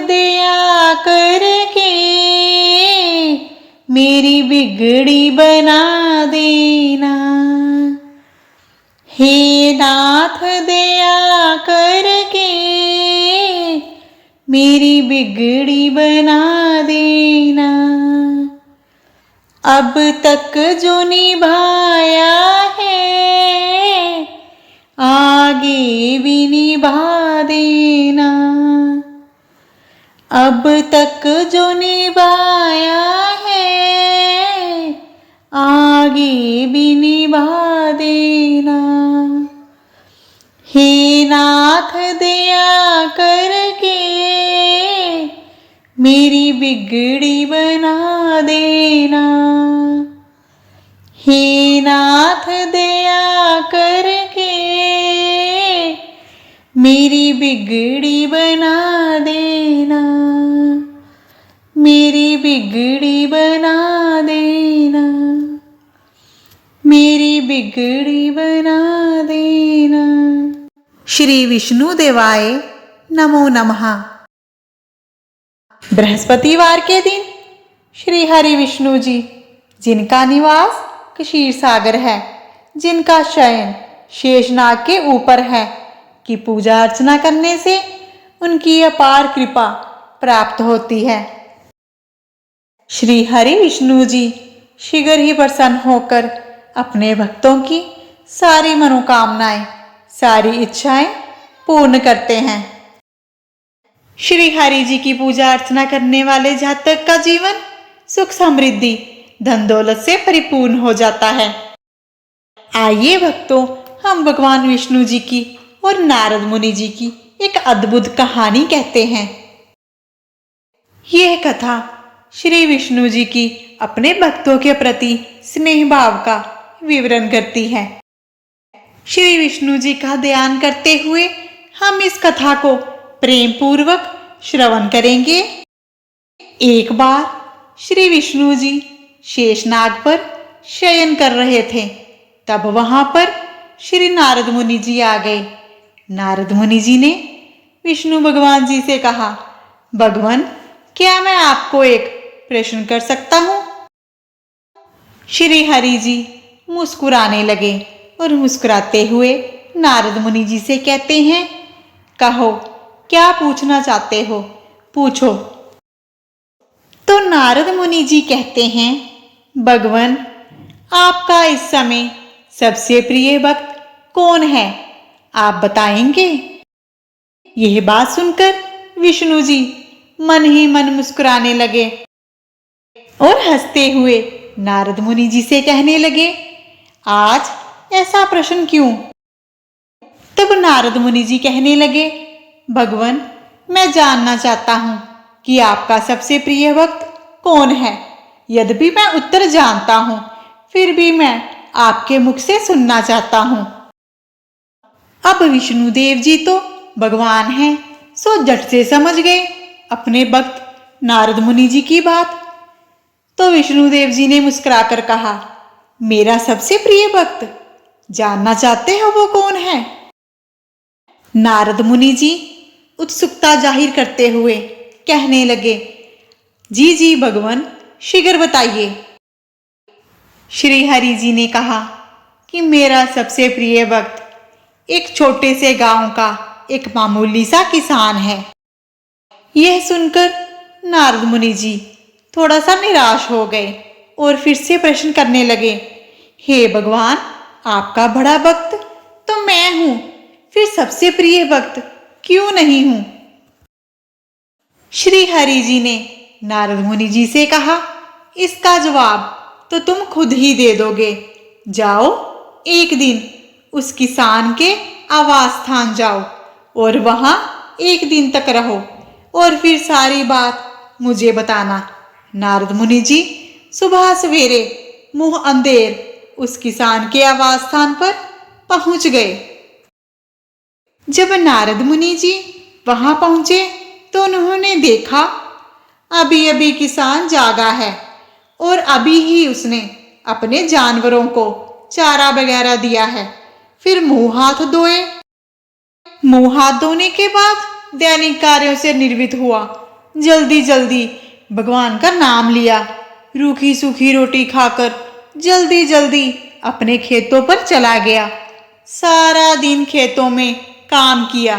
दया करके मेरी बिगड़ी बना देना। हे नाथ दया करके मेरी बिगड़ी बना देना। अब तक जो निभाया है आगे भी निभा देना। अब तक जो निभाया है आगे भी निभा देना। हे नाथ दया करके मेरी बिगड़ी बना देना। हे नाथ दया करके मेरी बिगड़ी बना देना। मेरी बिगड़ी बना देना। मेरी बिगड़ी बना देना। श्री विष्णुदेवाय नमो नमः। बृहस्पतिवार के दिन श्री हरि विष्णु जी, जिनका निवास क्षीर सागर है, जिनका शयन शेषनाग के ऊपर है, की पूजा अर्चना करने से उनकी अपार कृपा प्राप्त होती है। श्री हरि विष्णु जी शीघ्र ही प्रसन्न होकर अपने भक्तों की सारी मनोकामनाएं, सारी इच्छाएं पूर्ण करते हैं। श्री हरि जी की पूजा अर्चना करने वाले जातक का जीवन सुख समृद्धि धन दौलत से परिपूर्ण हो जाता है। आइए भक्तों, हम भगवान विष्णु जी की और नारद मुनि जी की एक अद्भुत कहानी कहते हैं। यह कथा श्री विष्णु जी की अपने भक्तों के प्रति स्नेह भाव का विवरण करती है। श्री विष्णु जी का ध्यान करते हुए हम इस कथा को प्रेम पूर्वक श्रवण करेंगे। एक बार श्री विष्णु जी शेषनाग पर शयन कर रहे थे, तब वहां पर श्री नारद मुनि जी आ गए। नारद मुनि जी ने विष्णु भगवान जी से कहा, भगवान, क्या मैं आपको एक प्रश्न कर सकता हूं? श्री हरि जी मुस्कुराने लगे और मुस्कुराते हुए नारद मुनि जी से कहते हैं, कहो, क्या पूछना चाहते हो, पूछो। तो नारद मुनि जी कहते हैं, भगवान, आपका इस समय सबसे प्रिय भक्त कौन है, आप बताएंगे? यह बात सुनकर विष्णु जी मन ही मन मुस्कुराने लगे और हंसते हुए नारद मुनि जी से कहने लगे, आज ऐसा प्रश्न क्यों? तब नारद मुनि जी कहने लगे, भगवान, मैं जानना चाहता हूं कि आपका सबसे प्रिय भक्त कौन है। यद्यपि मैं उत्तर जानता हूं, फिर भी मैं आपके मुख से सुनना चाहता हूं। अब विष्णुदेव जी तो भगवान हैं, सो झट से समझ गए अपने भक्त नारद मुनि जी की बात। तो विष्णुदेव जी ने मुस्कुराकर कहा, मेरा सबसे प्रिय भक्त जानना चाहते हो वो कौन है? नारद मुनि जी उत्सुकता जाहिर करते हुए कहने लगे, जी जी भगवान, शीघ्र बताइए। श्री हरि जी ने कहा कि मेरा सबसे प्रिय भक्त एक छोटे से गांव का एक मामूली सा किसान है। यह सुनकर नारद मुनि जी थोड़ा सा निराश हो गए और फिर से प्रश्न करने लगे, हे भगवान, आपका बड़ा भक्त तो मैं हूं, फिर सबसे प्रिय भक्त क्यों नहीं हूं? श्री हरि जी ने नारद मुनि जी से कहा, इसका जवाब तो तुम खुद ही दे दोगे। जाओ, एक दिन उस किसान के आवास स्थान जाओ और वहां एक दिन तक रहो और फिर सारी बात मुझे बताना। नारद मुनि जी सुबह सवेरे मुंह अंधेर उस किसान के आवास स्थान पर पहुंच गए। जब नारद मुनि जी वहां पहुंचे तो उन्होंने देखा अभी अभी किसान जागा है और अभी ही उसने अपने जानवरों को चारा वगैरह दिया है। फिर मुंह हाथ धोए। मुंह हाथ धोने के बाद दैनिक कार्यों से निर्वित हुआ। जल्दी जल्दी भगवान का नाम लिया। रूखी सूखी रोटी खाकर जल्दी जल्दी अपने खेतों पर चला गया। सारा दिन खेतों में काम किया।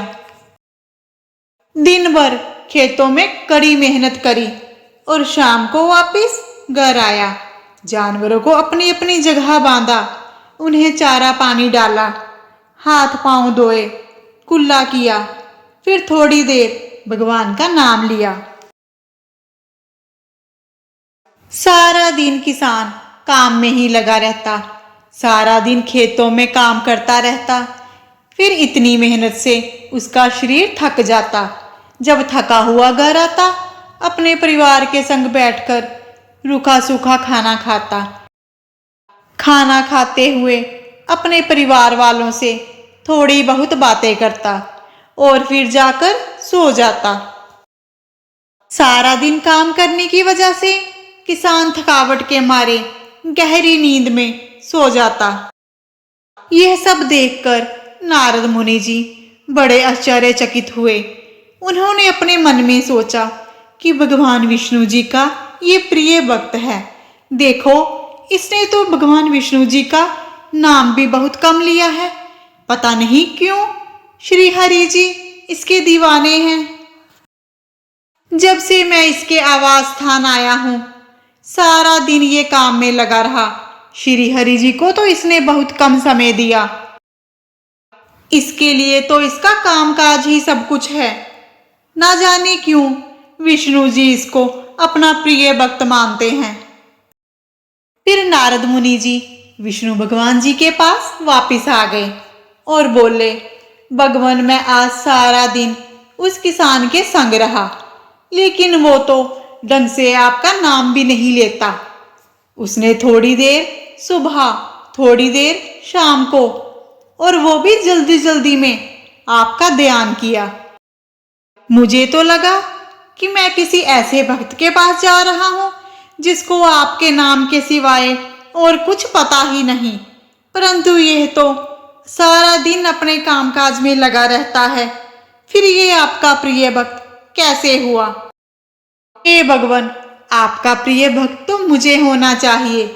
दिन भर खेतों में कड़ी मेहनत करी और शाम को वापस घर आया। जानवरों को अपनी अपनी जगह बांधा, उन्हें चारा पानी डाला, हाथ पांव धोए, कुल्ला किया, फिर थोड़ी देर भगवान का नाम लिया। सारा दिन किसान काम में ही लगा रहता, सारा दिन खेतों में काम करता रहता। फिर इतनी मेहनत से उसका शरीर थक जाता। जब थका हुआ घर आता, अपने परिवार के संग बैठकर रूखा सूखा खाना खाता। खाना खाते हुए अपने परिवार वालों से थोड़ी बहुत बातें करता और फिर जाकर सो जाता। सारा दिन काम करने की वजह से किसान थकावट के मारे गहरी नींद में सो जाता। यह सब देखकर नारद मुनि जी बड़े आश्चर्यचकित हुए। उन्होंने अपने मन में सोचा कि भगवान विष्णु जी का ये प्रिय भक्त है। देखो, इसने तो भगवान विष्णु जी का नाम भी बहुत कम लिया है। पता नहीं क्यों श्री हरि जी इसके दीवाने हैं। जब से मैं इसके आवास स्थान आया हूं, सारा दिन ये काम में लगा रहा। श्री हरि जी को तो इसने बहुत कम समय दिया। इसके लिए तो इसका कामकाज ही सब कुछ है। ना जाने क्यों विष्णु जी इसको अपना प्रिय भक्त मानते हैं। फिर नारद मुनि जी विष्णु भगवान जी के पास वापिस आ गए और बोले, भगवान, मैं आज सारा दिन उस किसान के संग रहा, लेकिन वो तो ढंग से आपका नाम भी नहीं लेता। उसने थोड़ी देर सुबह, थोड़ी देर शाम को, और वो भी जल्दी जल्दी में आपका ध्यान किया। मुझे तो लगा कि मैं किसी ऐसे भक्त के पास जा रहा हूं जिसको आपके नाम के सिवाय और कुछ पता ही नहीं, परंतु यह तो सारा दिन अपने कामकाज में लगा रहता है। फिर ये आपका प्रिय भक्त कैसे हुआ? हे भगवान, आपका प्रिय भक्त तो मुझे होना चाहिए।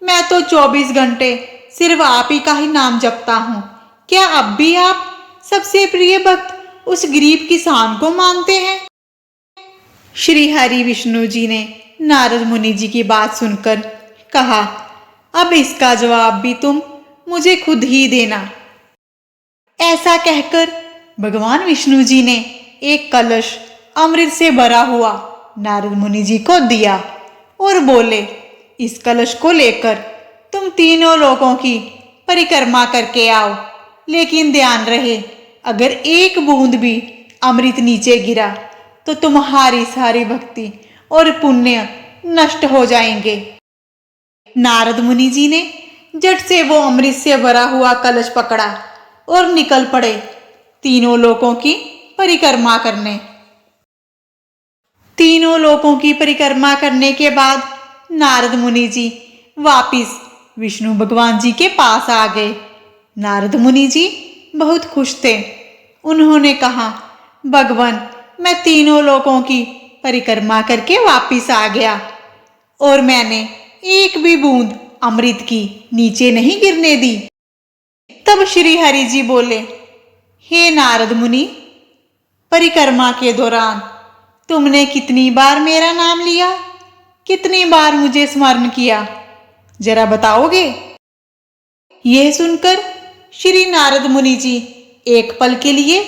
मैं तो 24 घंटे सिर्फ आप ही का ही नाम जपता हूँ। क्या अब भी आप सबसे प्रिय भक्त उस गरीब किसान को मानते हैं? श्री हरि विष्णु जी ने नारद मुनि जी की बात सुनकर कहा, अब इसका जवाब भी तुम मुझे खुद ही देना। ऐसा कहकर भगवान विष्णु जी ने एक कलश अमृत से भरा हुआ नारद मुनि जी को दिया और बोले, इस कलश को लेकर तुम तीनों लोगों की परिक्रमा करके आओ, लेकिन ध्यान रहे, अगर एक बूंद भी अमृत नीचे गिरा तो तुम्हारी सारी भक्ति और पुण्य नष्ट हो जाएंगे। नारद मुनि जी ने झट से वो अमृत से भरा हुआ कलश पकड़ा और निकल पड़े तीनों लोकों की परिक्रमा करने। तीनों लोकों की परिक्रमा करने के बाद नारद मुनि जी वापिस विष्णु भगवान जी के पास आ गए। नारद मुनि जी बहुत खुश थे। उन्होंने कहा, भगवान, मैं तीनों लोकों की परिक्रमा करके वापिस आ गया और मैंने एक भी बूंद अमृत की नीचे नहीं गिरने दी। तब श्री हरि जी बोले, हे नारद मुनि, परिक्रमा के दौरान तुमने कितनी बार मेरा नाम लिया, कितनी बार मुझे स्मरण किया, जरा बताओगे? यह सुनकर श्री नारद मुनि जी एक पल के लिए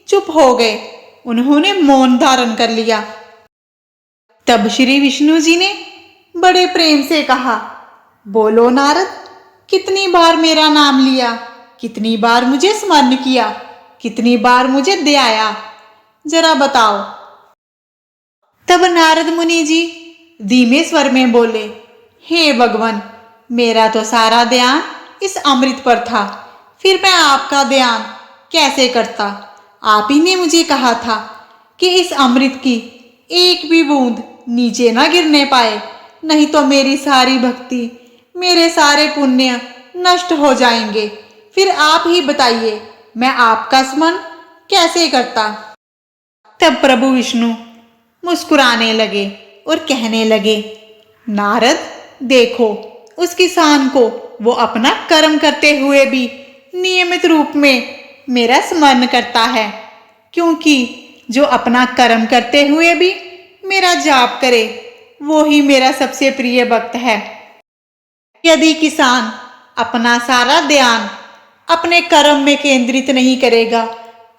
चुप हो गए। उन्होंने मौन धारण कर लिया। तब श्री विष्णु जी ने बड़े प्रेम से कहा, बोलो नारद, कितनी बार मेरा नाम लिया, कितनी बार मुझे स्मरण किया, कितनी बार मुझे ध्याया, जरा बताओ। तब नारद मुनि जी धीमे स्वर में बोले, हे भगवान, मेरा तो सारा ध्यान इस अमृत पर था, फिर मैं आपका ध्यान कैसे करता? आप ही ने मुझे कहा था कि इस अमृत की एक भी बूंद नीचे ना गिरने पाए, नहीं तो मेरी सारी भक्ति, मेरे सारे पुण्य नष्ट हो जाएंगे। फिर आप ही बताइए, मैं आपका स्मरण कैसे करता? तब प्रभु विष्णु मुस्कुराने लगे और कहने लगे, नारद देखो, उस किसान को वो अपना कर्म करते हुए भी नियमित रूप में मेरा स्मरण करता है, क्योंकि जो अपना कर्म करते हुए भी मेरा जाप करे वो ही मेरा सबसे प्रिय भक्त है। यदि किसान अपना सारा ध्यान अपने कर्म में केंद्रित नहीं करेगा,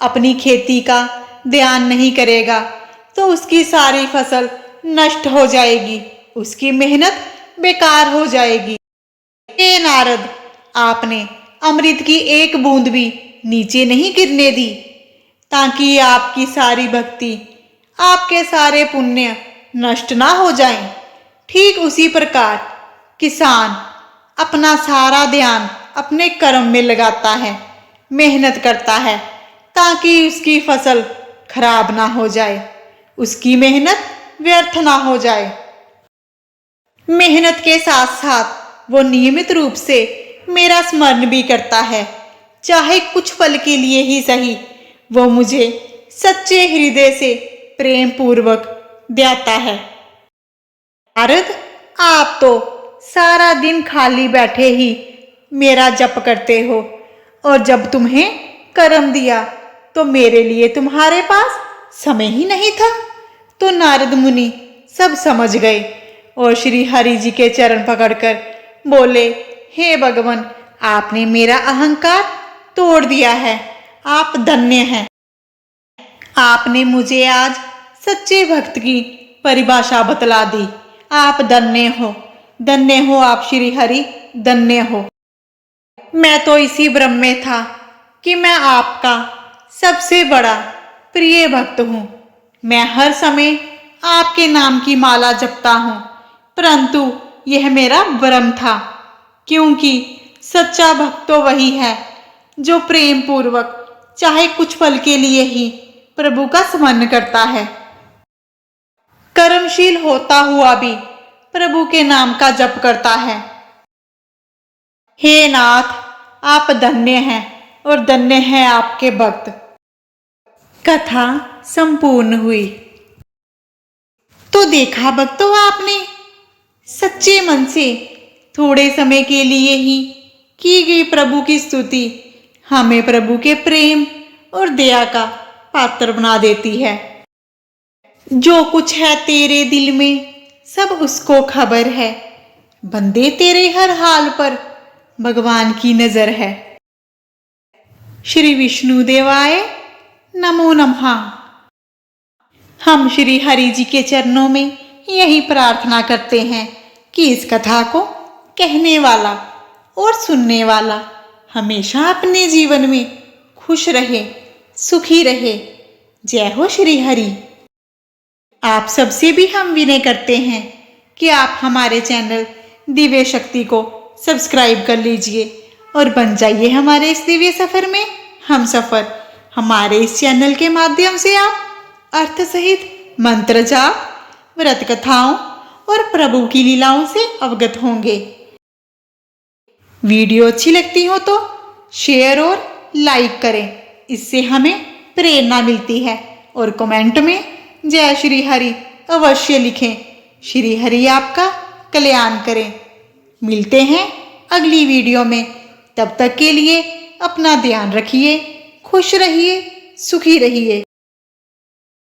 अपनी खेती का ध्यान नहीं करेगा, तो उसकी सारी फसल नष्ट हो जाएगी, उसकी मेहनत बेकार हो जाएगी। हे नारद, आपने अमृत की एक बूंद भी नीचे नहीं गिरने दी, ताकि आपकी सारी भक्ति, आपके सारे पुण्य नष्ट ना हो जाएं। ठीक उसी प्रकार किसान अपना सारा ध्यान अपने कर्म में लगाता है, मेहनत करता है, ताकि उसकी फसल खराब ना हो जाए, उसकी मेहनत व्यर्थ ना हो जाए। मेहनत के साथ साथ वो नियमित रूप से मेरा स्मरण भी करता है, चाहे कुछ पल के लिए ही सही। वो मुझे सच्चे हृदय से प्रेम पूर्वक ध्याता है। नारद, आप तो सारा दिन खाली बैठे ही मेरा जप करते हो, और जब तुम्हें कर्म दिया तो मेरे लिए तुम्हारे पास समय ही नहीं था। तो नारद मुनि सब समझ गए और श्री हरि जी के चरण पकड़कर बोले, हे भगवान, आपने मेरा अहंकार तोड़ दिया है, आप धन्य हैं। आपने मुझे आज सच्चे भक्त की परिभाषा बतला दी। आप धन्य हो आप श्री हरि, धन्य हो। मैं तो इसी भ्रम में था कि मैं आपका सबसे बड़ा प्रिय भक्त हूँ। मैं हर समय आपके नाम की माला जपता हूँ, परंतु यह मेरा भ्रम था, क्योंकि सच्चा भक्त तो वही है जो प्रेम पूर्वक चाहे कुछ पल के लिए ही प्रभु का स्मरण करता है, कर्मशील होता हुआ भी प्रभु के नाम का जप करता है। हे नाथ, आप धन्य हैं और धन्य हैं आपके भक्त। कथा संपूर्ण हुई। तो देखा भक्तों आपने, सच्चे मन से थोड़े समय के लिए ही की गई प्रभु की स्तुति हमें प्रभु के प्रेम और दया का पात्र बना देती है। जो कुछ है तेरे दिल में सब उसको खबर है, बंदे तेरे हर हाल पर भगवान की नजर है। श्री विष्णु देवाय नमो नमः। हम श्री हरि जी के चरणों में यही प्रार्थना करते हैं कि इस कथा को कहने वाला और सुनने वाला हमेशा अपने जीवन में खुश रहे, सुखी रहे। जय हो श्री हरि। आप सबसे भी हम विनय करते हैं कि आप हमारे चैनल दिव्य शक्ति को सब्सक्राइब कर लीजिए और बन जाइए हमारे इस दिव्य सफर में हम सफर। हमारे इस चैनल के माध्यम से आप अर्थ सहित मंत्र जाप, व्रत कथाओं और प्रभु की लीलाओं से अवगत होंगे। वीडियो अच्छी लगती हो तो शेयर और लाइक करें, इससे हमें प्रेरणा मिलती है। और कमेंट में जय श्री हरि अवश्य लिखें। श्री हरि आपका कल्याण करें। मिलते हैं अगली वीडियो में। तब तक के लिए अपना ध्यान रखिए, खुश रहिए, सुखी रहिए।